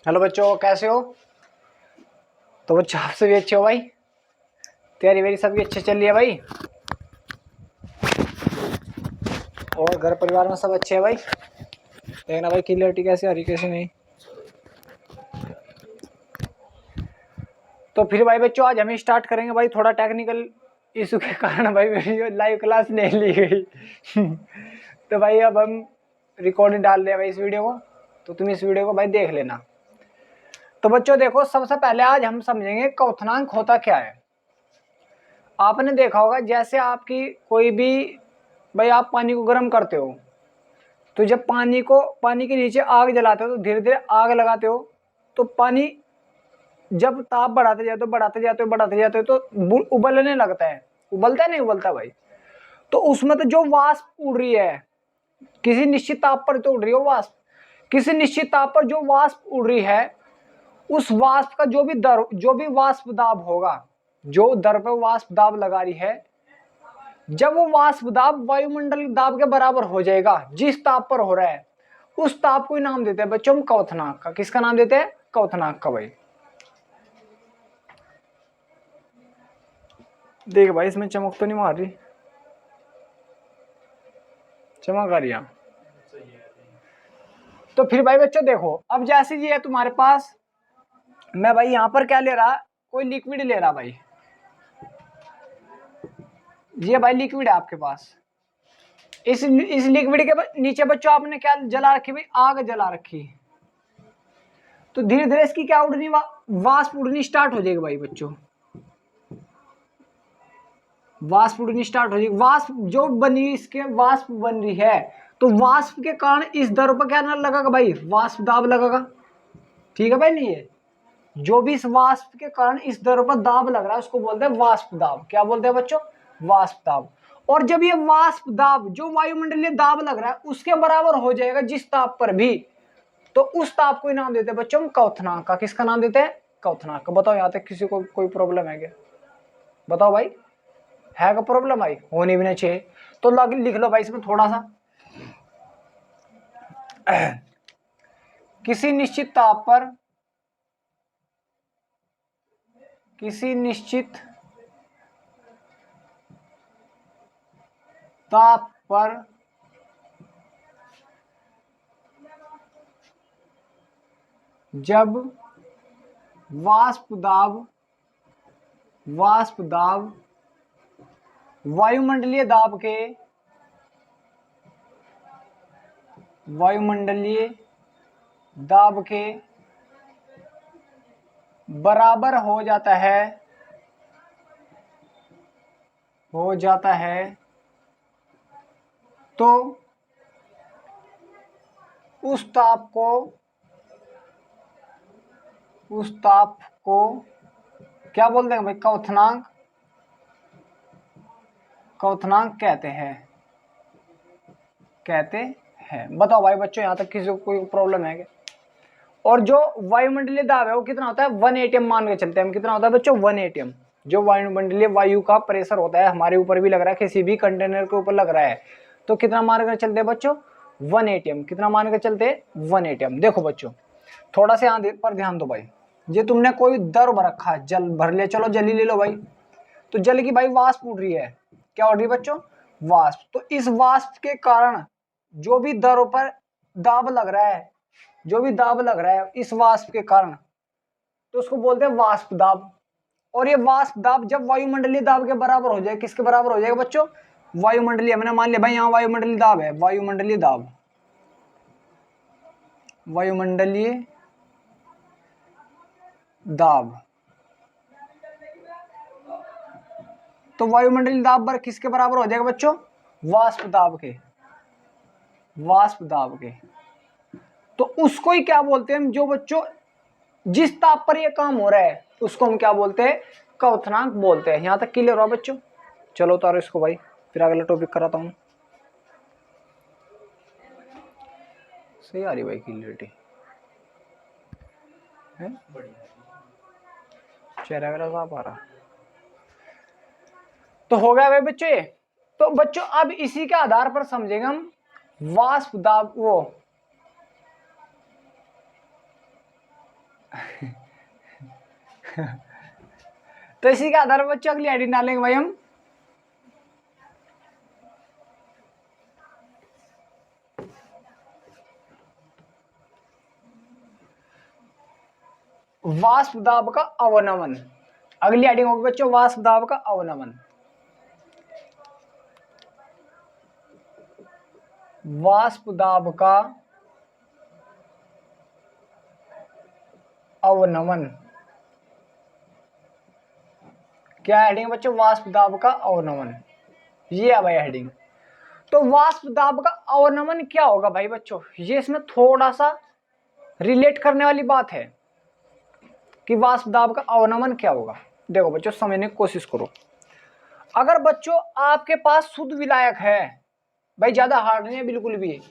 Hello बच्चों, कैसे हो? तो बच्चों आप सभी अच्छे हो भाई? तैयारी वेरी सभी अच्छे चल रही है भाई? और घर परिवार में सब अच्छे है भाई? देखना भाई क्लियरिटी कैसे आ रही कैसे नहीं। तो फिर भाई बच्चों आज हम स्टार्ट करेंगे भाई। थोड़ा टेक्निकल इशू के कारण भाई वीडियो लाइव क्लास नहीं ली गई तो भाई अब हम रिकॉर्डिंग डाल रहे हैं भाई इस वीडियो को, तो तुम इस वीडियो को भाई देख लेना। तो बच्चों देखो, सबसे पहले आज हम समझेंगे क्वथनांक होता क्या है। आपने देखा होगा जैसे आपकी कोई भी भाई आप पानी को गर्म करते हो, तो जब पानी के नीचे आग जलाते हो तो धीरे धीरे आग लगाते हो, तो पानी जब ताप बढ़ाते जाते हो तो उबलने लगता है। उबलता है नहीं उबलता भाई? तो उसमें तो जो वाष्प उड़ रही है, किसी निश्चित ताप पर तो उड़ रही है वाष्प, किसी निश्चित ताप पर जो वाष्प उड़ रही है, उस वाष्प का जो भी वाष्प दाब होगा, जो दर पर वाष्प दाब लगा रही है, जब वो वाष्प दाब वायुमंडल दाब के बराबर हो जाएगा, जिस ताप पर हो रहा है, उस ताप को ही नाम देते हैं बच्चों हम क्वथनांक का। किसका नाम देते हैं? क्वथनांक का भाई। देख भाई इसमें चमक तो नहीं मार रही? चमक आ रही है। तो फिर भाई बच्चों देखो, अब जैसे ये है तुम्हारे पास, मैं भाई यहां पर क्या ले रहा, कोई लिक्विड ले रहा भाई। ये भाई लिक्विड है आपके पास। इस लिक्विड के नीचे बच्चों आपने क्या जला रखी भाई? आग जला रखी। तो धीरे धीरे इसकी क्या उड़नी, वाष्प उड़नी स्टार्ट हो जाएगी भाई बच्चों। वाष्प उड़नी स्टार्ट हो जाएगी। वाष्प जो बनी, इसके वाष्प बन रही है, तो वाष्प के कारण इस दर पर क्या ना लगेगा भाई? वाष्प दाब लगेगा। ठीक है भाई? नहीं है जो भी इस वाष्प के कारण इस दर पर दाब लग रहा है उसको बोलते हैं वाष्प दाब। क्या बोलते हैं बच्चों? वाष्प दाब। और जब ये वाष्प दाब जो वायुमंडलीय दाब लग रहा है उसके बराबर हो जाएगा जिस ताप पर भी, तो उस ताप को नाम देते हैं बच्चों हम क्वथनांक का। किसका नाम देते हैं? क्वथनांक का। बताओ यहाँ तक किसी को कोई प्रॉब्लम है क्या? बताओ भाई, है क्या प्रॉब्लम भाई? होनी भी नहीं चाहिए। तो लिख लो भाई इसमें थोड़ा सा किसी निश्चित ताप पर, किसी निश्चित ताप पर जब वाष्प दाब वायुमंडलीय दाब के बराबर हो जाता है, तो उस ताप को क्या बोलते हैं भाई? क्वथनांक कहते हैं। बताओ भाई बच्चों यहाँ तक किसी को कोई प्रॉब्लम है क्या? और जो वायुमंडलीय दाब है वो कितना होता है? 1 एटीएम मान के चलते हैं हम। कितना होता है बच्चों? 1 एटीएम। जो वायुमंडलीय वायु का प्रेशर होता है, हमारे ऊपर भी लग रहा है, किसी भी कंटेनर के ऊपर लग रहा है, तो कितना मान कर चलते हैं बच्चों? 1 एटीएम। कितना मान कर चलते हैं? 1 एटीएम। देखो बच्चों थोड़ा से यहाँ पर ध्यान दो भाई। ये तुमने कोई दर भर रखा है, जल भर ले, चलो जल ही ले लो भाई। तो जल की भाई वाष्प उड़ रही है। क्या उड़ रही है बच्चों? वाष्प। तो इस वाष्प के कारण जो भी दरों पर दाब लग रहा है, इस वाष्प के कारण, तो उसको बोलते हैं वाष्प दाब। और ये वाष्प दाब जब वायुमंडलीय दाब के बराबर हो जाए, किसके बराबर हो जाएगा बच्चों? वायुमंडलीय। हमने मान लिया भाई यहाँ वायुमंडलीय दाब है, वायुमंडलीय दाब। तो वायुमंडलीय दाब पर किसके बराबर हो जाएगा बच्चों? वाष्प दाब के। तो उसको ही क्या बोलते हैं हम, जो बच्चों जिस ताप पर ये काम हो रहा है उसको हम क्या बोलते हैं? क्वथनांक बोलते हैं। यहां तक क्लियर हो बच्चों? चलो उतारो इसको भाई, फिर अगला टॉपिक कराता हूं। सही आ रही भाई क्लियरिटी है? चेहरा वगैरह साफ आ रहा? तो हो गया भाई बच्चों ये। तो बच्चों अब इसी के आधार पर समझेंगे हम वाष्प दाब, तो इसी के आधार पर बच्चों अगली हेडिंग डालेंगे भाई हम वाष्प दाब का अवनमन। अगली हेडिंग होगी बच्चों वाष्प दाब का अवनमन। वाष्प दाब का अवनमन क्या हेडिंग बच्चों? वाष्प दाब का अवनमन, ये है भाई हेडिंग। तो वाष्प दाब का अवनमन क्या होगा भाई बच्चों? ये इसमें थोड़ा सा रिलेट करने वाली बात है कि वाष्प दाब का अवनमन क्या होगा। देखो बच्चों समझने की कोशिश करो। अगर बच्चों आपके पास शुद्ध विलायक है, भाई ज्यादा हार्ड नहीं है बिल्कुल भी,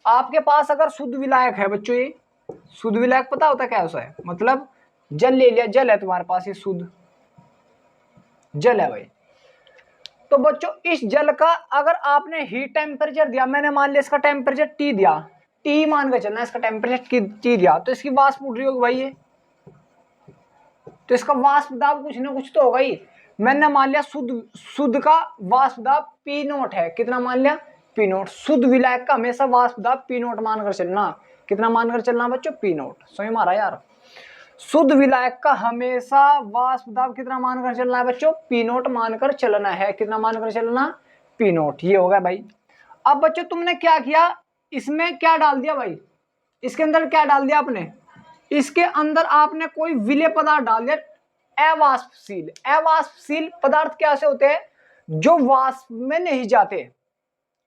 आपके पास अगर शुद्ध विलायक है बच्चों, ये शुद्ध विलायक पता होता क्या होता है? मतलब जल ले लिया, जल है तुम्हारे पास, ये शुद्ध जल है भाई। तो बच्चों इस जल का अगर आपने हीट टेम्परेचर दिया, मैंने मान लिया इसका टेम्परेचर टी दिया, टी मान के चलना, इसका टेम्परेचर टी दिया, तो इसकी वाष्प उड़ रही होगी भाई ये, तो इसका वाष्प दाब कुछ ना कुछ तो होगा ही। मैंने मान लिया शुद्ध का वाष्प दाब पी नोट है, कितना मान लिया? P note. शुद्ध विलायक का हमेशा वाष्प दाब पी नोट मानकर चलना, कितना मानकर चलना बच्चों? P note. सही मारा यार। शुद्ध विलायक का हमेशा वाष्प दाब कितना मानकर चलना है बच्चों? पी नोट मानकर चलना है। कितना मानकर चलना? P note. ये होगा भाई। अब बच्चों तुमने क्या किया, इसमें क्या डाल दिया भाई? इसके अंदर क्या डाल दिया आपने? इसके अंदर आपने कोई विलेय पदार्थ डाल दिया, अवाष्पशील। अवाष्पशील पदार्थ क्या से होते हैं? जो वाष्प में नहीं जाते।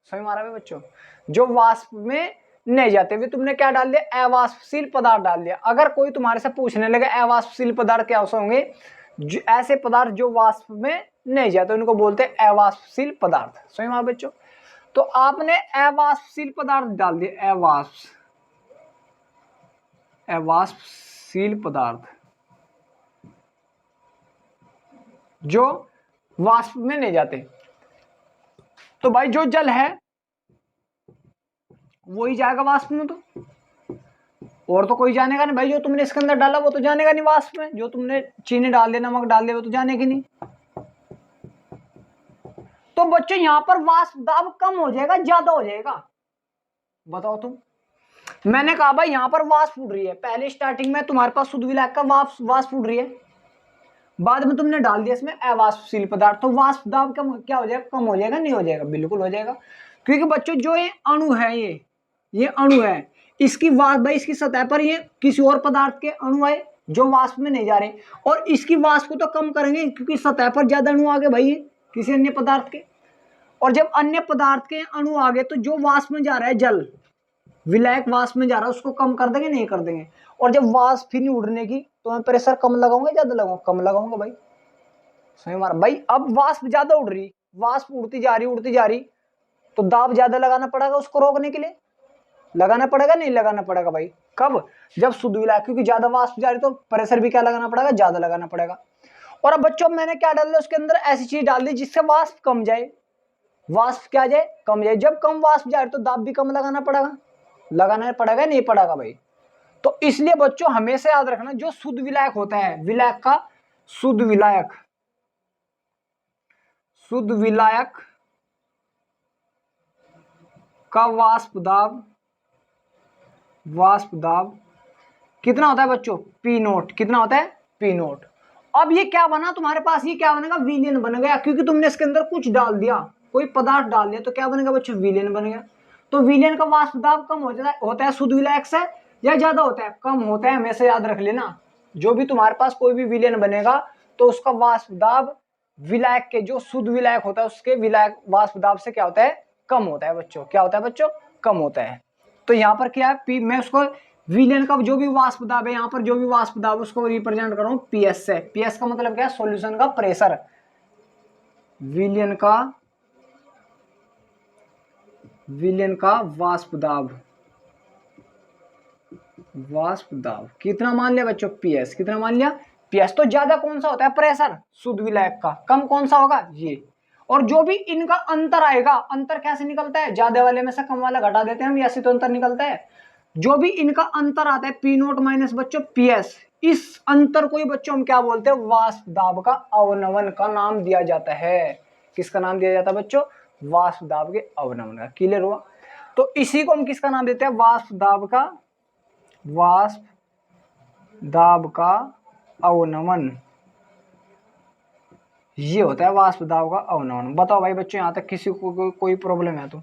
सही मारा भाई बच्चों, जो वाष्प में नहीं जाते वे तुमने क्या डाल दिया? अवाष्पशील पदार्थ डाल दिया। अगर कोई तुम्हारे से पूछने लगे अवाष्पशील पदार्थ क्या होंगे, जो ऐसे पदार्थ जो वाष्प में नहीं जाते उनको बोलते हैं अवाष्पशील पदार्थ। सही मारा बच्चों। तो आपने अवाष्पशील पदार्थ डाल दिया, अवाष्पशील पदार्थ जो वाष्प में नहीं जाते। तो भाई जो जल है वही जाएगा वाष्प में, तो और तो कोई जानेगा नहीं भाई। जो तुमने इसके अंदर डाला वो तो जानेगा नहीं वाष्प में, जो तुमने चीनी डाल दिया, नमक डाल दिया, वो तो जानेगी नहीं। तो बच्चों यहां पर वाष्प दाब कम हो जाएगा, ज्यादा हो जाएगा? बताओ तुम। मैंने कहा भाई यहां पर वाष्प उड़ रही है, पहले स्टार्टिंग में तुम्हारे पास शुद्ध विलायक का वाष्प उड़ रही है, बाद में तुमने डाल दिया इसमें अवाष्पशील पदार्थ, तो वाष्प दाब कम क्या हो जाएगा? कम हो जाएगा? नहीं हो जाएगा? बिल्कुल हो जाएगा। क्योंकि बच्चों जो ये अणु है, ये अणु है, इसकी वाष्प भाई इसकी सतह पर ये किसी और पदार्थ के अणु आए जो वाष्प में नहीं जा रहे, और इसकी वाष्प को तो कम करेंगे क्योंकि सतह पर ज्यादा अणु आ गए भाई किसी अन्य पदार्थ के। और जब अन्य पदार्थ के अणु आ गए तो जो वाष्प में जा रहा है, जल विलायक वाष्प में जा रहा है, उसको कम कर देंगे? नहीं कर देंगे। और जब वाष्प ही नहीं उड़ने की तो मैं प्रेशर कम लगाऊंगा ज्यादा लगाऊंगा? कम लगाऊंगा भाई। सही मारा भाई। अब वाष्प ज्यादा उड़ रही, वाष्प उड़ती जा रही, तो दाब ज्यादा लगाना पड़ेगा उसको रोकने के लिए। लगाना पड़ेगा? नहीं लगाना पड़ेगा भाई। कब? जब शुद्ध विलायक, क्योंकि ज्यादा वाष्प जा रही तो प्रेशर भी क्या लगाना पड़ेगा? ज्यादा लगाना पड़ेगा। और अब बच्चों मैंने क्या डाल दिया उसके अंदर? ऐसी चीज डाल दी जिससे वाष्प कम जाए। वाष्प क्या जाए? कम जाए। जब कम वाष्प जाए तो दाब भी कम लगाना पड़ेगा। लगाना पड़ेगा? नहीं पड़ेगा भाई। तो इसलिए बच्चों हमेशा याद रखना, जो शुद्ध विलायक होता है, विलायक का शुद्ध विलायक का वाष्प दाब कितना होता है बच्चों? P note. कितना होता है? P note. अब ये क्या बना तुम्हारे पास? ये क्या बनेगा? विलयन बन गया, क्योंकि तुमने इसके अंदर कुछ डाल दिया, कोई पदार्थ डाल दिया, तो क्या बनेगा बच्चों? विलयन बन गया। तो विलयन का वाष्प दाब कम होता है शुद्ध विलायक से, या ज्यादा होता है? कम होता है। हमेशा याद रख लेना, जो भी तुम्हारे पास कोई भी विलयन बनेगा तो उसका वाष्प दाब विलायक के, जो शुद्ध विलायक होता है उसके विलायक वाष्प दाब से क्या होता है? कम होता है बच्चों। क्या होता है बच्चों? कम होता है। तो यहाँ पर क्या है? पी, मैं उसको विलयन का जो भी वाष्प दाब है, यहाँ पर जो भी वाष्प दाब उसको रिप्रेजेंट कर रहा हूं पीएस से। पीएस का मतलब क्या है? सॉल्यूशन का प्रेशर। विलयन का वाष्प दाब कितना मान लिया बच्चों? पीएस। कितना मान लिया? पीएस। तो ज्यादा कौन सा होता है? प्रेशर शुद्ध विलायक का। कम कौन सा होगा? ये। और जो भी इनका अंतर आएगा, अंतर कैसे निकलता है? ज्यादा वाले में से कम वाला घटा देते हैं हम, ऐसे तो अंतर निकलता है। जो भी इनका अंतर आता है पी नोट माइनस बच्चों पीएस, इस अंतर को ही बच्चों हम क्या बोलते हैं, वाष्प दाब का अवनमन का नाम दिया जाता है। किसका नाम दिया जाता है बच्चों, वाष्प दाब के अवनमन का। क्लियर हुआ। तो इसी को हम किसका नाम देते हैं, वाष्प दाब का, वाष्प दाब का अवनमन। ये होता है वाष्प दाब का अवनमन। बताओ भाई बच्चों यहाँ तक किसी को कोई प्रॉब्लम है तो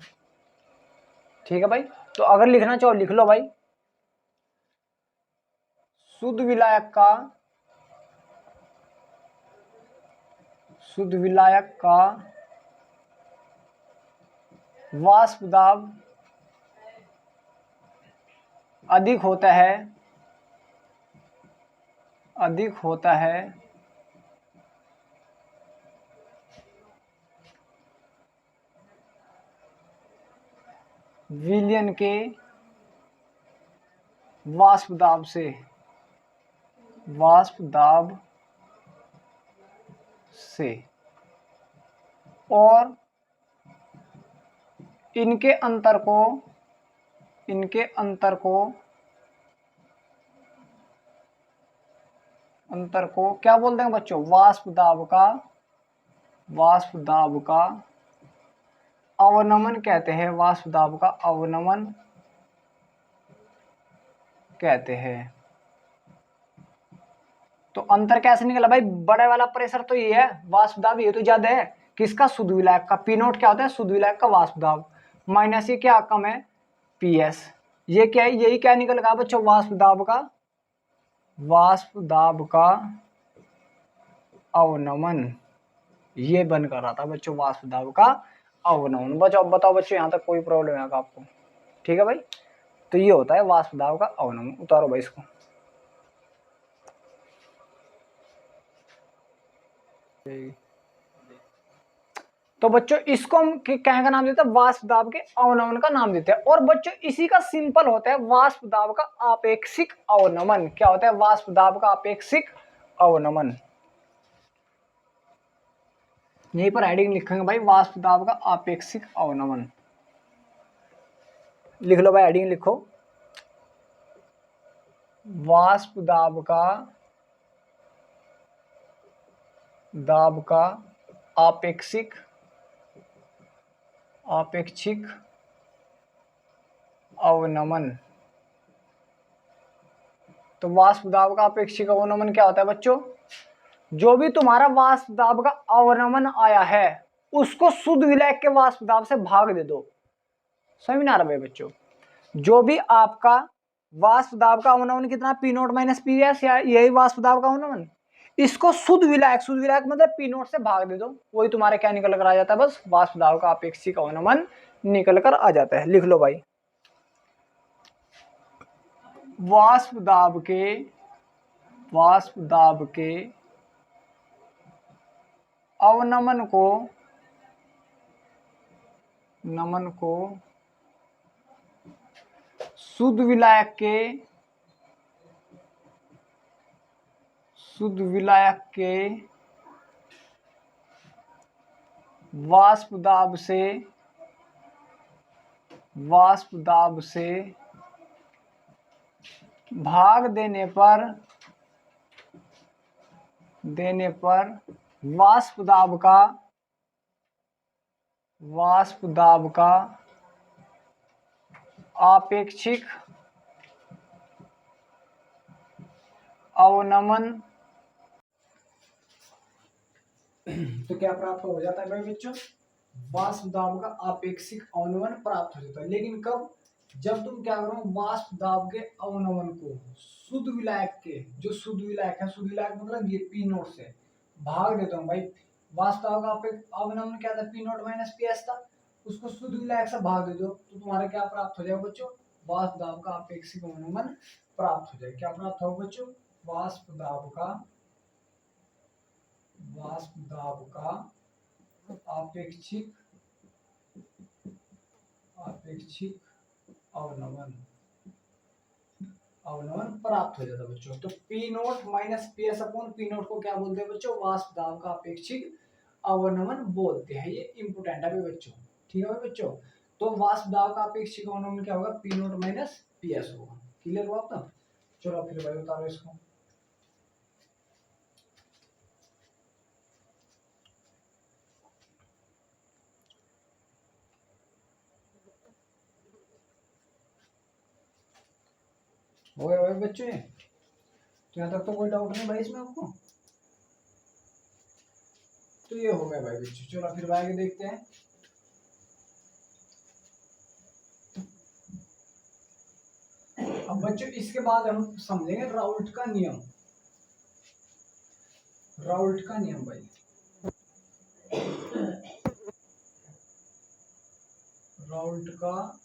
ठीक है भाई। तो अगर लिखना चाहो लिख लो भाई। शुद्ध विलायक का वाष्प दाब अधिक होता है विलयन के वाष्प दाब से और इनके अंतर को क्या बोलते हैं बच्चों, वाष्प दाब का अवनमन कहते हैं। वाष्प दाब का अवनमन कहते हैं। तो अंतर कैसे निकला भाई, बड़े वाला प्रेशर तो ये है, वाष्प दाब ये तो ज्यादा है किसका, शुद्ध विलायक का। पी नोट क्या होता है, शुद्ध विलायक का वाष्प दाब, माइनस ये क्या कम है, पी एस। ये क्या है, यही क्या निकल गया बच्चों, वाष्प दाब का अवनमन। ये बन कर रहा था बच्चों वाष्प दाब का अवनमन। बताओ बच्चों यहाँ तक कोई प्रॉब्लम है आपको, ठीक है भाई। तो ये होता है वाष्प दाब का अवनमन। उतारो भाई इसको। तो बच्चों इसको हम क्या का नाम देते हैं, वाष्प दाब के अवनमन का नाम देते हैं। और बच्चों इसी का सिंपल होता है वाष्प दाब का आपेक्षिक अवनमन। क्या होता है, वाष्प दाब का आपेक्षिक अवनमन। यहीं पर हेडिंग लिखेंगे भाई, वाष्प दाब का आपेक्षिक अवनमन। लिख लो भाई, हेडिंग लिखो, वाष्प दाब का आपेक्षिक अवनमन। तो वाष्प दाब का आपेक्षिक अवनमन क्या होता है बच्चों, जो भी तुम्हारा वाष्प दाब का अवनमन आया है उसको शुद्ध विलायक के वाष्प दाब से भाग दे दो। समझ में आ रहा भाई बच्चों, जो भी आपका वाष्प दाब का अवनमन कितना, P naught minus P S, या यही वाष्प दाब का अवनमन, इसको शुद्ध विलायक मतलब पी नोट से भाग दे दो, वही तुम्हारे क्या निकल कर आ जाता है, बस वाष्प दाब का आपेक्षिक अवनमन निकल कर आ जाता है। लिख लो भाई, वाष्प दाब के अवनमन को शुद्ध विलायक के वाष्प दाब से भाग देने पर वाष्प दाब का आपेक्षिक अवनमन तो क्या प्राप्त हो जाता है भाई बच्चों, वाष्प दाब का आपेक्षिक अवनमन प्राप्त हो जाता है। लेकिन कब, जब तुम क्या करो, वाष्प दाब के अवनमन को शुद्ध विलायक के, जो शुद्ध विलायक है, शुद्ध विलायक मतलब ये पी नोट से भाग देता हूँ भाई। वाष्प दाब का अवनमन क्या था, P naught minus P S था, उसको शुद्ध विलायक से भाग दे दो तो तुम्हारा क्या प्राप्त हो जाएगा बच्चों, वाष्प दाब का आपेक्षिक अवनमन प्राप्त हो जाएगा। क्या प्राप्त होगा बच्चों, वाष्प दाब का आपेक्षिक अवनमन प्राप्त हो जाता है बच्चों। तो P naught minus P S upon P note को क्या बोलते हैं बच्चों, वाष्प दाब का आपेक्षिक अवनमन बोलते हैं। ये इंपोर्टेंट है बच्चों, ठीक है बच्चों। तो वाष्प दाब का अपेक्षिक अवनमन क्या होगा, P naught minus P S होगा। क्लियर हुआ आपका। चलो फिर भाई उतारो इसको। हो गया भाई बच्चों ये, तो यहाँ तक तो कोई डाउट नहीं भाई इसमें आपको। तो ये हो गया भाई बच्चों, चलो फिर आगे देखते हैं। अब बच्चों इसके बाद हम समझेंगे राउल्ट का नियम। राउल्ट का नियम भाई, राउल्ट का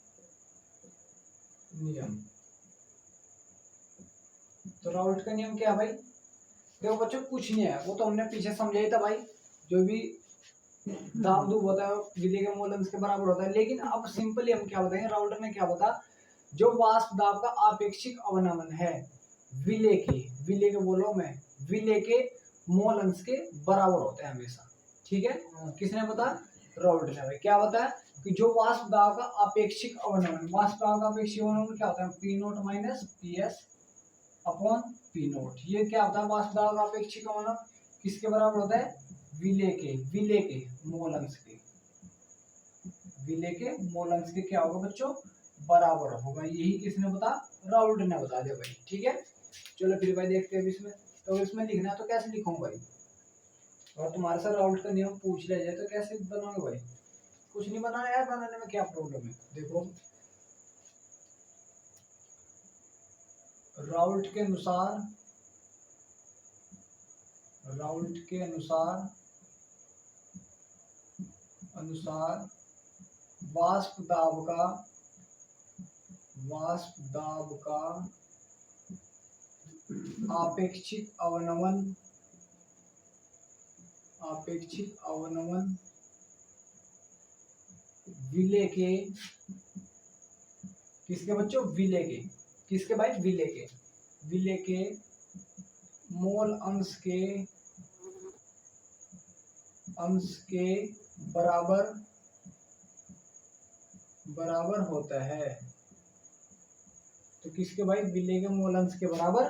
नियम। तो राउल्ट का नियम क्या है भाई? देखो बच्चों कुछ नहीं है, वो तो हमने पीछे समझा ही था भाई। जो भी दाब दूब होता है विलेय के मोल अंश के बराबर होता है। लेकिन अब सिंपली हम क्या बताएंगे, राउल्ट ने क्या बता, जो वाष्प दाब का आपेक्षिक अवनमन है विलेय के बोलो में विलेय के मोल अंश के बराबर होता है हमेशा। ठीक है, किसने बता? राउल्ट ने भाई। क्या बता कि जो वाष्प दाब का अपेक्षिक अवनमन, वाष्प दाब का अपेक्षिक अवनमन क्या होता है? P naught minus P S upon P note. ये क्या होता है? वाष्प दाब का अपेक्षिक अवनमन किसके बराबर होता है? विलेय के मोल अंश के, विलेय के मोल अंश के क्या होगा बच्चों? बराबर होगा। यही किसने बता? राउल्ट ने बता दिया भाई। ठीक है, चलो फिर भाई देखते हैं इसमें। तो इसमें लिखना है तो कैसे लिखूंगा भाई? और तुम्हारे साथ राउल्ट का नियम पूछ लिया जाए तो कैसे बनाओगे भाई? कुछ नहीं बनाना यार, बनाने में क्या प्रॉब्लम है? देखो राउल्ट के अनुसार, राउल्ट के अनुसार अनुसार वाष्प दाब का आपेक्षिक अवनमन विलेय के, किसके बच्चों? विलेय के। किसके भाई? विलेय के मोल अंश के बराबर होता है। तो किसके भाई? विलेय के मोल अंश के बराबर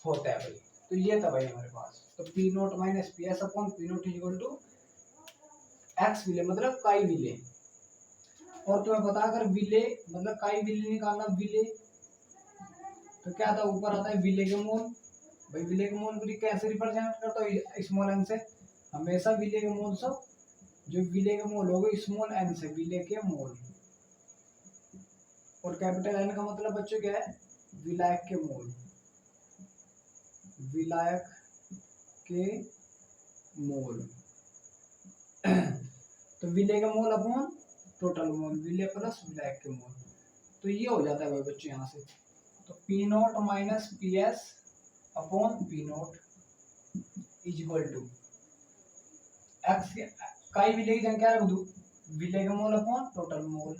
होता है भाई। तो ये था भाई हमारे पास। तो P naught minus P S upon P naught equal to X विलेय मतलब काई विलेय। और तुम्हें पता अगर विलेय मतलब काई विलेय निकालना, विलेय तो क्या था? ऊपर आता है विलेय के मोल। भाई विलेय के मोल को कैसे रिप्रेजेंट करता है? स्मॉल एन से। हमेशा विलेय के मोल सब, जो विलेय के मोल होगा स्मॉल एन से, विलेय के मोल। और कैपिटल एन का मतलब बच्चों क्या है? विलायक के मोल, विलायक के मोल। तो विलेय का मोल अपॉन टोटल मोल, विलेय प्लस विलायक के मोल। तो ये हो जाता है भाई बच्चों यहाँ से। तो P naught minus P S upon P naught is equal to X के काई विलेय की संख्या रख दू, विलेय का मोल अपॉन टोटल मोल।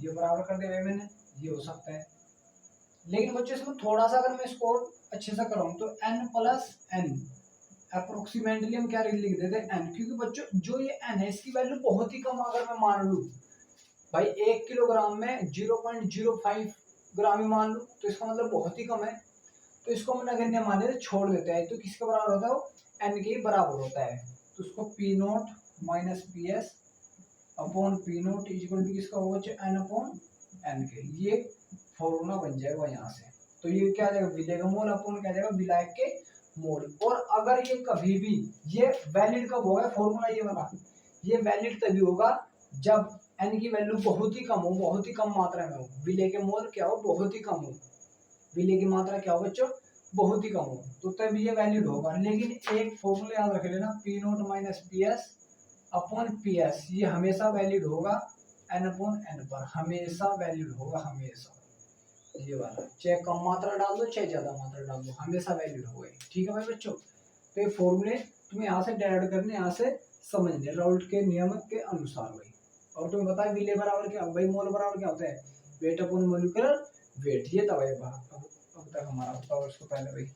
ये बराबर कर दिया भाई मैंने। ये हो सकता है। लेकिन बच्चों इसमें थोड़ा सा अगर मैं इसको अच्छे से कराऊं तो n प्लस एन अप्रोक्सीमेटली हम क्या लिख देते हैं? n। क्योंकि बच्चों जो ये n है इसकी वैल्यू बहुत ही कम अगर मैं मान लूं भाई, 1 किलोग्राम में 0.05 ग्राम ही मान लूं तो इसका मतलब बहुत ही कम है। तो इसको हम नगण्य मान लेते, छोड़ देते हैं। तो किसके बराबर होता है वो? n के बराबर होता है। तो उसको P naught minus P S upon P naught equal to किसका होगा? n अपॉन n के। ये फॉर्मूला बन जाएगा यहाँ से। तो ये क्या आ जाएगा? विलेय का मोल अपॉन क्या जाएगा? विलायक के मोल। और अगर ये कभी भी, ये वैलिड कब होगा फॉर्मूला ये वाला? ये वैलिड तभी होगा जब n की वैल्यू बहुत ही कम हो, बहुत ही कम मात्रा में हो। विलेय के मोल क्या हो? बहुत ही कम हो। विलेय की मात्रा क्या हो बच्चों? बहुत ही कम हो, तो तभी ये वैलिड होगा। लेकिन एक फॉर्मूला याद रख लेना, P naught minus P S upon P S, ये हमेशा वैलिड होगा एन अपॉन एन पर, हमेशा वैलिड होगा, हमेशा। ये वाला चाहे कम मात्रा डाल दो चाहे ज्यादा मात्रा डाल दो, हमेशा वैलिड होगा। ठीक है भाई बच्चों, तो ये फॉर्मूले तुम्हें यहाँ से डायरेक्ट करने, यहाँ से समझने राउल्ट के नियम के अनुसार भाई। और तुम्हें बताया विलेय बराबर क्या भाई? मोल बराबर क्या होता है? Weight upon molecular wait. ये था भाई अब तक हमारा होता है। उसको पहले भाई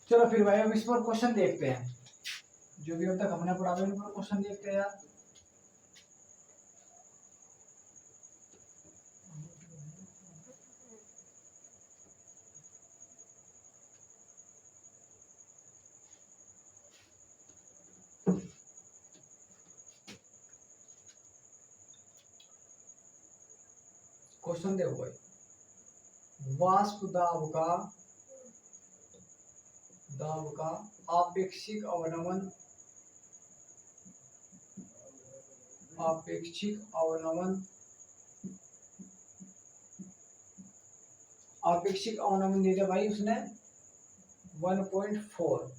चलो फिर भाई हम इस पर क्वेश्चन देखते हैं, जो भी अब तक हमने पढ़ा है उन पर क्वेश्चन देखते हैं यार। क्वेश्चन देखो भाई, वाष्प दाब का आपेक्षिक अवनमन दे दिया भाई उसने 1.4,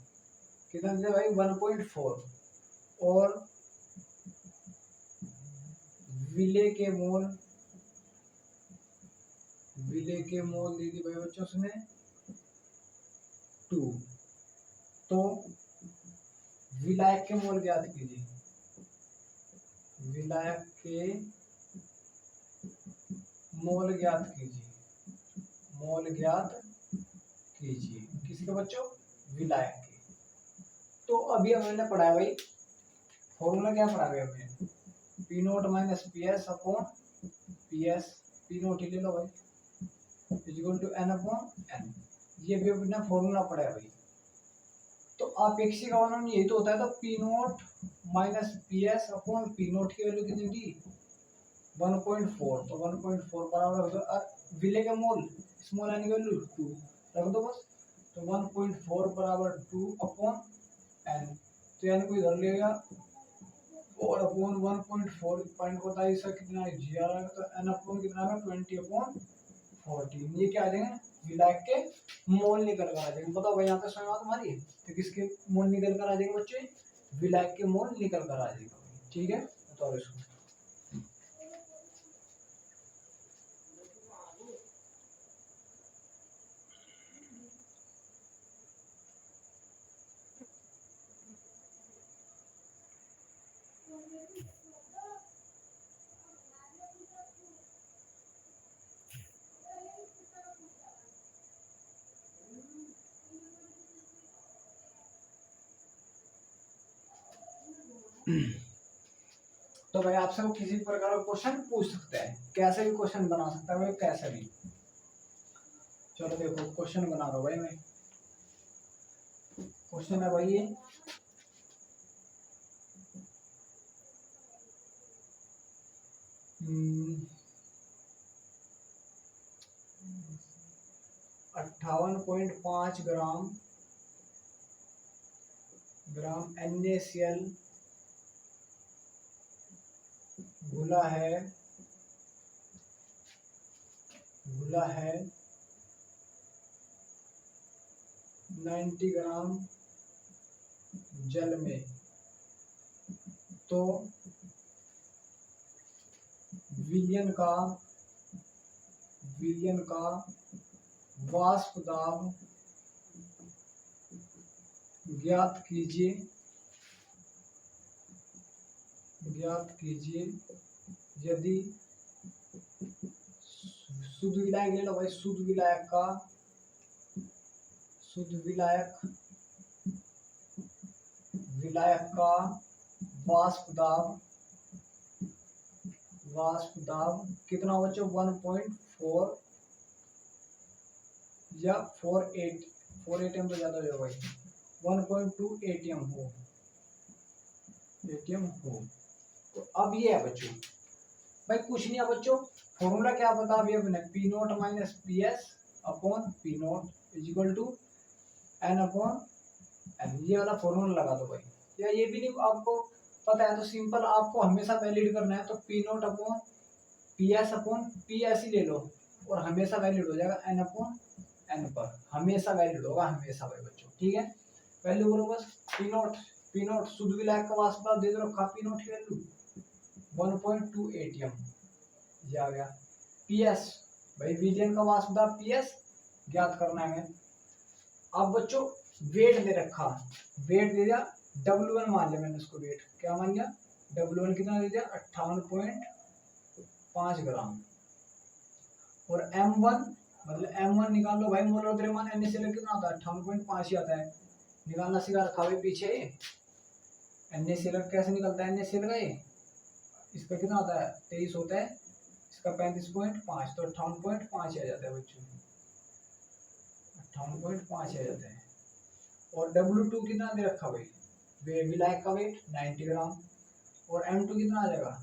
कितना दिया भाई 1.4, और विले के मोल दे दी भाई बच्चों उसने 2। तो विलायक के मोल ज्ञात कीजिए, विलायक के मोल ज्ञात कीजिए किसके बच्चों, विलायक के। तो अभी हमने पढ़ा है भाई, फॉर्मूला क्या पढ़ा है हमने, P naught minus P S upon P S, P naught ही ले लो भाई, equal to N upon N, ये भी अपना फॉर्मूला पढ़ा है भाई। तो आपेक्षिक अवनमन यही तो होता है, तो P naught minus P S upon P naught की वैल्यू कितनी थी 1.4, तो 1.4 बराबर हो गया विले का मोल, स्मॉल एन की वैल्यू 2 रख दो बस, तो 1.4 बराबर 2 अपॉन एन, तो एन को इधर ले गया और अपॉन 1.4 पॉइंट को बताइए सर कितना है जी आ रहा है, तो एन अपॉन कितना है 20 अपॉन 14, ये क्या आ जाएगा विलायक के मोल निकल कर आ जाएंगे। बताओ भाई यहाँ पे समझ तुम्हारी, तो किसके मोल निकल कर आ जाएंगे बच्चे, विलायक के मोल निकल कर आ जाएगा। ठीक है, बताओ इसको। तो भाई आपसे वो किसी प्रकार का क्वेश्चन पूछ सकता है, कैसे भी क्वेश्चन बना सकता है भाई, कैसे भी। चलो देखो क्वेश्चन बना रहा हूं भाई मैं, क्वेश्चन है भाई ये 58.5 ग्राम NaCl घुला है 90 ग्राम जल में, तो विलयन का वाष्प दाब ज्ञात कीजिए यदि शुद्ध विलायक ले लो भाई, शुद्ध विलायक का वाष्प दाब कितना बच्चों 1.4 या 4 एटीएम तो ज्यादा हो भाई, 1.2 एटीएम हो। तो अब ये है बच्चों, भाई कुछ नहीं है बच्चों, फॉर्मूला क्या बता अभी अपने, P naught minus P S upon P naught is equal to N upon N, ये वाला फॉर्मूला लगा दो भाई। या ये भी नहीं आपको पता है तो सिंपल आपको हमेशा वैलिड करना है, तो P naught upon P S ही ले लो, और हमेशा वैलिड हो जाएगा एन अपॉन एन पर, हमेशा वैलिड होगा हमेशा भाई बच्चों। ठीक है, वैल्यू करो बस, पी नोट शुद्ध विलायक का वाष्प दाब दे दो रखा, पी नोट की वैल्यू 1.2 एटीएम, ये आ गया। पीएस भाई विलयन का वाष्प दाब पीएस ज्ञात करना है। अब बच्चों वेट दे रखा, वेट दे दिया W1 मान लिया मैंने उसको, वेट क्या मान लिया W1 कितना दे दिया 58.5 ग्राम, और M1 मतलब M1 निकाल लो भाई, मोलर द्रव्यमान NaCl कितना होता है 58.5 ही आता है। निकालना सिखा रखा है पीछे। NaCl कैसे निकलता है NaCl का ये, इसका कितना होता है 23 होता है, इसका 35.5, तो 58.5 आ जाता है बच्चों, 58.5 आ जाता है। और W2 कितना दे रखा भाई, विलायक का वेट 90 ग्राम। और M2 कितना आ जाएगा,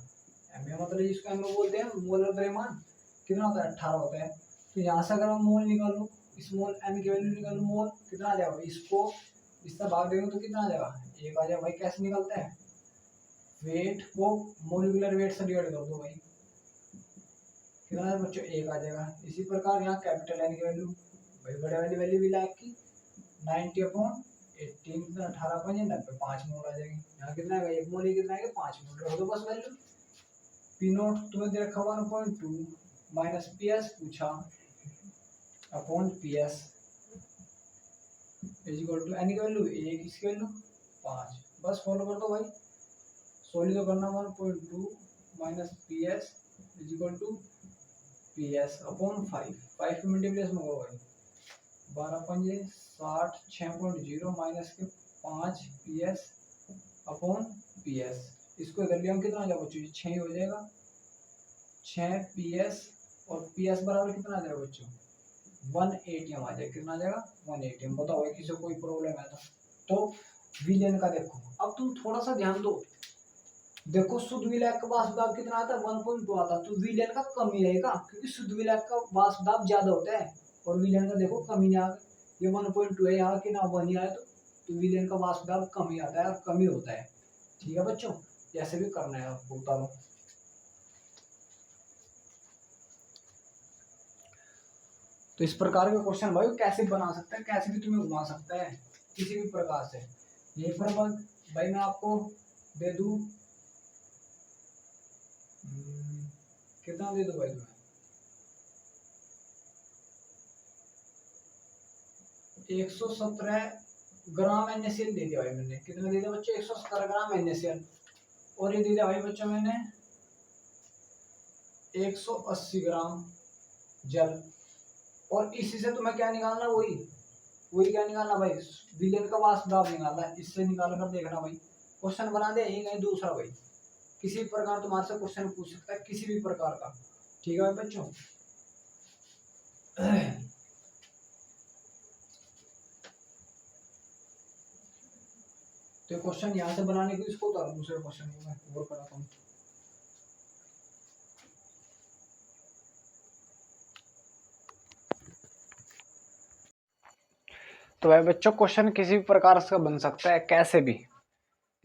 M मतलब जिसको M बोलते हैं मोलर द्रव्यमान कितना होता है 18 होता है। तो यहाँ से अगर हम मोल निकालो, इस मोल M की वैल्यू निकालो, मोल कितना आ जाएगा, इसको इससे भाग देंगे तो कितना आ जाएगा 1 आ जाएगा भाई। कैसे निकलता है, वेट को मोलिकुलर वेट से डिवाइड कर दो भाई, कितना है बच्चों 1 आ जाएगा। इसी प्रकार यहाँ कैपिटल N की वैल्यू भाई, बड़े वाली वैल्यू विलायक की 90/18 कितना 18.90, 5 मोल आ जाएगी। यहाँ कितना आएगा, 1 मोल ही कितना आएगा 5 मोल, रख दो बस वैल्यू। पी नोट तुम्हें दे रखा 1.2 माइनस पी एस पूछा upon P S is equal to N की वैल्यू 1, इसकी वैल्यू 5, बस फॉलो कर दो भाई। सोल्व तो करना 1.2 minus P S is equal to P S upon 5 की मल्टीप्लिकेशन होगा भाई, 12×5 = 60, 6.0 माइनस के 5 P S upon P S. इसको इधर लिया हम कितना आ जाएगा बच्चों, 6 ही हो जाएगा, 6 पी एस और पी एस बराबर कितना आ जाएगा बच्चों 1 ATM आ जाएगा। कितना आ जाएगा 1 ATM। बताओ भाई किसी को कोई प्रॉब्लम है तो विलयन का देखो। अब तुम थोड़ा सा ध्यान दो, देखो शुद्ध विलायक का वाष्प दाब कितना आता है 1.2 आता है, तो विलयन का कम ही रहेगा क्योंकि शुद्ध विलायक का वाष्प दाब ज्यादा होता है और विलयन का देखो कम ही नहीं आता। ये 1.2 है यहाँ, कि ना 1 ही आया तो विलयन का वाष्प दाब कम ही आता है और कम ही होता है। ठीक है बच्चों, जैसे भी करना है आपको बता दो। तो इस प्रकार के क्वेश्चन भाई कैसे बना सकता है, कैसे भी तुम्हें घुमा सकता है किसी भी प्रकार से। यही पर भाई मैं आपको दे दूं, कितना दे दो भाई तुम्हें 117 ग्राम NaCl दे दिया भाई मैंने। कितना दे दिया बच्चों 117 ग्राम NaCl। और ये दे दिया भाई बच्चों मैंने 180 ग्राम जल। और इसी से तुम्हें क्या निकालना, वही क्या निकालना भाई, विलयन का वाष्प दाब निकालना है। इससे निकाल कर देखना भाई, क्वेश्चन बना दे यही कहीं दूसरा भाई, किसी भी प्रकार तुम्हारे से क्वेश्चन पूछ सकता है किसी भी प्रकार का। ठीक है भाई बच्चों। तो क्वेश्चन यहाँ से बनाने की इसको उतारो, दूसरे क्वेश्चन को मैं और कराता हूँ। तो भाई बच्चों क्वेश्चन किसी भी प्रकार से बन सकता है, कैसे भी,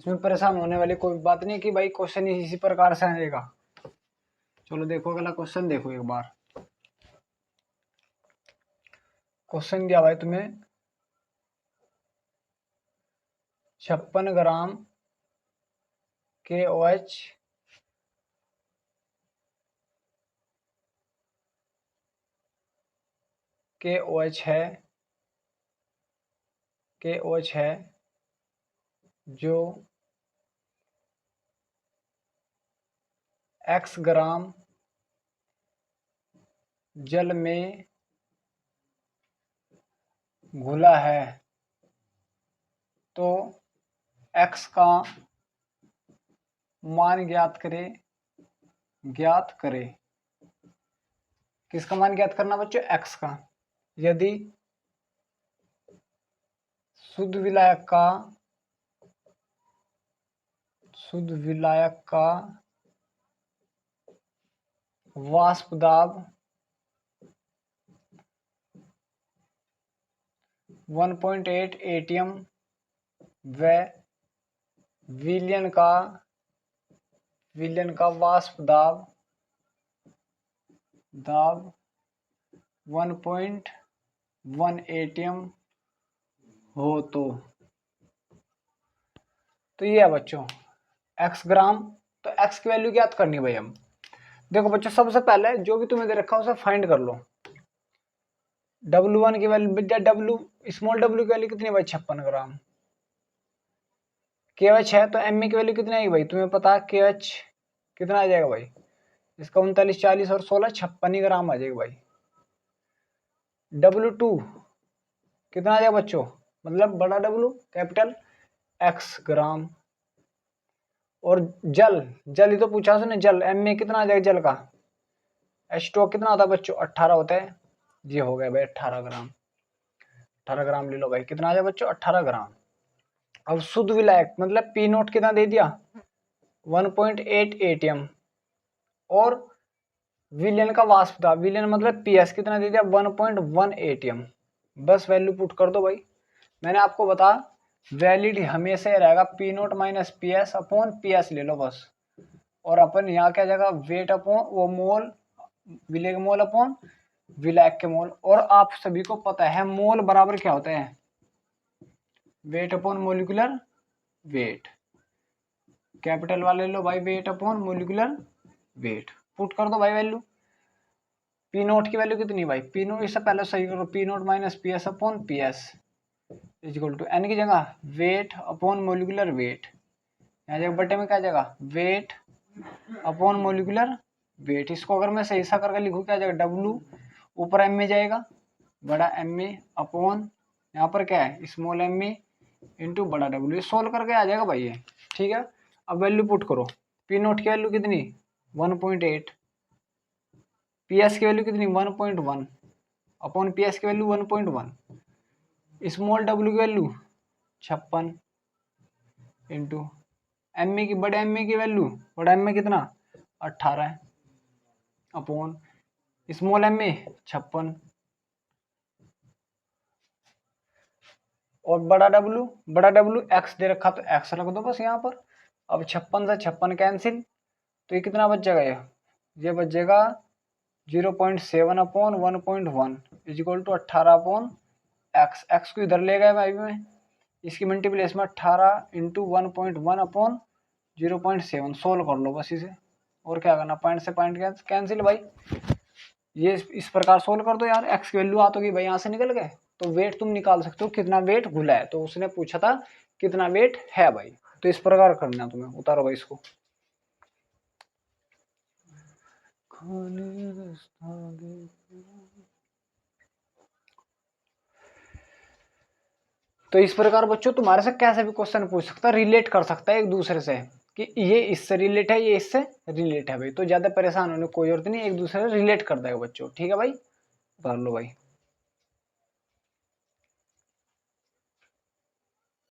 इसमें परेशान होने वाली कोई बात नहीं कि भाई क्वेश्चन इसी प्रकार से आएगा। चलो देखो अगला क्वेश्चन देखो एक बार। क्वेश्चन दिया भाई तुम्हें 56 ग्राम KOH है जो X ग्राम जल में घुला है, तो X का मान ज्ञात करे। किसका मान ज्ञात करना बच्चों, X का। यदि शुद्ध विलायक का वाष्प दाब 1.8 ATM व विलयन का वाष्प दाब 1.1 ATM हो तो ये है बच्चों X ग्राम। तो X की वैल्यू ज्ञात करनी है भाई हम। देखो बच्चों सबसे पहले जो भी तुम्हें दे रखा है उसे फाइंड कर लो। W1 की वैल्यू, स्मॉल w की वैल्यू कितनी है भाई 56 ग्राम। KH है तो M की वैल्यू कितनी आएगी भाई, तुम्हें पता है KH कितना आ जाएगा भाई, इसका 39, 40 और 16 56 ही ग्राम आ जाएगा भाई। W2 कितना आ जाएगा बच्चों, मतलब बड़ा W कैपिटल X ग्राम। और जल, जल ही तो पूछा उसने, जल M में कितना आ जाएगा जल का, H2O कितना होता है बच्चों, 18 होता है। ये हो गया भाई 18 ग्राम, 18 ग्राम ले लो भाई, कितना आ जाएगा बच्चों 18 ग्राम। अब शुद्ध विलायक मतलब पी नोट कितना दे दिया 1.8 ATM। और विलेन का वाष्प था, विलेन मतलब PS कितना दे दिया 1.1 ATM। बस वैल्यू पुट कर दो भाई। मैंने आपको बता वैलिड हमेशा रहेगा P naught minus PS upon PS ले लो बस। और अपन यहाँ क्या जाएगा वेट अपॉन वो मोल, विलेय के मोल अपॉन विलायक के मोल। और आप सभी को पता है मोल बराबर क्या होता है, weight upon molecular weight. Capital वाले लो भाई, weight upon molecular weight. Put कर दो भाई वैल्यू। पी नोट की वैल्यू कितनी भाई, पी नोट इससे पहले सही करो, P naught minus PS upon PS is equal to N की जगह वेट अपॉन मोलिकुलर वेट, यहाँ जगह बटे में क्या जाएगा वेट अपॉन मोलिकुलर वेट। इसको अगर मैं सही सा करके लिखूँ क्या जाएगा W ऊपर M में जाएगा, बड़ा M में अपॉन यहाँ पर क्या है स्मॉल m में इंटू बड़ा W। ये सोल्व करके आ जाएगा भाई ये, ठीक है। अब वैल्यू पुट करो, पी नोट की वैल्यू कितनी 1.8, PS की वैल्यू कितनी 1.1 अपॉन PS की वैल्यू 1.1, स्मॉल w की वैल्यू 56 इंटू एम की बड़े एम की वैल्यू, बड़ा एम में कितना 18 है अपॉन स्मॉल एम में 56 और बड़ा W x दे रखा तो x रख दो बस यहाँ पर। अब 56 से 56 कैंसिल, तो ये कितना बच जाएगा, ये बच जाएगा 0.7 upon 1.1 is equal to 18 upon x को इधर ले गए भाई में, इसकी मल्टीप्लेस में 18 इंटू 1.1 अपॉन 0.7 सोल्व कर लो बस इसे। और क्या करना, पॉइंट से पॉइंट कैंसिल भाई। ये इस प्रकार सोल्व कर दो यार, x की वैल्यू आ तो गई भाई यहाँ से निकल गए। तो वेट तुम निकाल सकते हो कितना वेट घुला है, तो उसने पूछा था कितना वेट है भाई, तो इस प्रकार करना तुम्हें। उतारो भाई इसको। तो इस प्रकार बच्चों तुम्हारे से कैसे भी क्वेश्चन पूछ सकता है, रिलेट कर सकता है एक दूसरे से कि ये इससे रिलेट है, ये इससे रिलेट है भाई। तो ज्यादा परेशान होने कोई जरूरत नहीं, एक दूसरे से रिलेट कर देगा बच्चों, ठीक है भाई। कर लो भाई।